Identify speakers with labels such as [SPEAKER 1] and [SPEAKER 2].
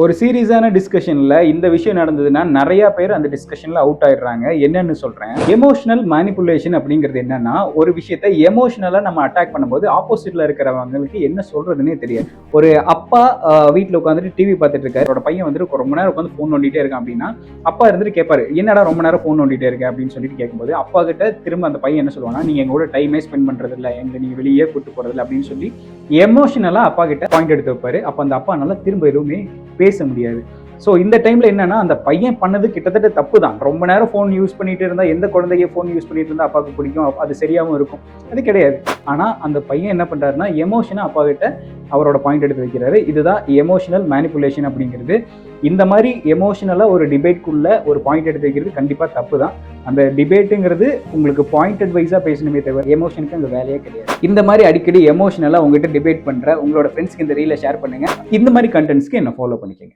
[SPEAKER 1] ஒரு சீரியஸான டிஸ்கஷன்ல இந்த விஷயம் நடந்ததுன்னா நிறைய பேர் அந்த டிஸ்கஷன்ல அவுட் ஆயிடுறாங்க. என்னன்னு சொல்றேன். எமோஷனல் மேனிபுலேஷன் அப்படிங்கிறது என்னன்னா, ஒரு விஷயத்தை எமோஷனலா நம்ம அட்டாக் பண்ணும்போது ஆப்போசிட்ல இருக்கிறவங்களுக்கு என்ன சொல்றதுன்னே தெரியாது. ஒரு அப்பா வீட்டில் உட்காந்துட்டு டிவி பார்த்துட்டு இருக்காரு. அவரோட பையன் வந்துட்டு ரொம்ப நேரம் உட்காந்து ஃபோன் நோண்டிட்டே இருக்கான் அப்படின்னா, அப்பா இருந்துட்டு கேட்பாரு, என்னடா ரொம்ப நேரம் ஃபோன் நோண்டிட்டே இருக்க அப்படின்னு சொல்லிட்டு கேட்கும்போது, அப்பா கிட்ட திரும்ப அந்த பையன் என்ன சொல்லுவானா, நீங்க எங்க கூட டைமே ஸ்பெண்ட் பண்றது இல்லை, எங்க நீங்க வெளியே கூட்டு போறது இல்லை அப்படின்னு சொல்லி எமோஷனலா அப்பா கிட்ட பாயிண்ட் எடுத்து வைப்பாரு. அப்ப அந்த அப்பா நல்லா திரும்ப எதுவுமே பேச முடியாது. ஸோ இந்த டைம்ல என்னன்னா, அந்த பையன் பண்ணது கிட்டத்தட்ட தப்பு தான். ரொம்ப நேரம் ஃபோன் யூஸ் பண்ணிட்டு இருந்தா, எந்த குழந்தைய ஃபோன் யூஸ் பண்ணிட்டு இருந்தா அப்பாவுக்கு பிடிக்கும், அது சரியாகவும் இருக்கும். அது கிடையாது. ஆனா அந்த பையன் என்ன பண்றாருன்னா, எமோஷனா அப்பா கிட்ட அவரோட பாயிண்ட் எடுத்து வைக்கிறாரு. இதுதான் எமோஷனல் மேனிபுலேஷன் அப்படிங்கிறது. இந்த மாதிரி எமோஷனலா ஒரு டிபேட்குள்ள ஒரு பாயிண்ட் எடுத்து வைக்கிறது கண்டிப்பா தப்பு தான். அந்த டிபேட்டுங்கிறது உங்களுக்கு பாயிண்ட் அட்வைஸா பேசணுமே தவிர எமோஷனுக்கு அங்கே வேலையே கிடையாது. இந்த மாதிரி அடிக்கடி எமோஷனலா உங்ககிட்ட டிபேட் பண்ற உங்களோட ஃப்ரெண்ட்ஸ்க்கு இந்த ரீலை ஷேர் பண்ணுங்க. இந்த மாதிரி கண்டென்ட்ஸ்க்கு என்ன ஃபாலோ பண்ணிக்கங்க.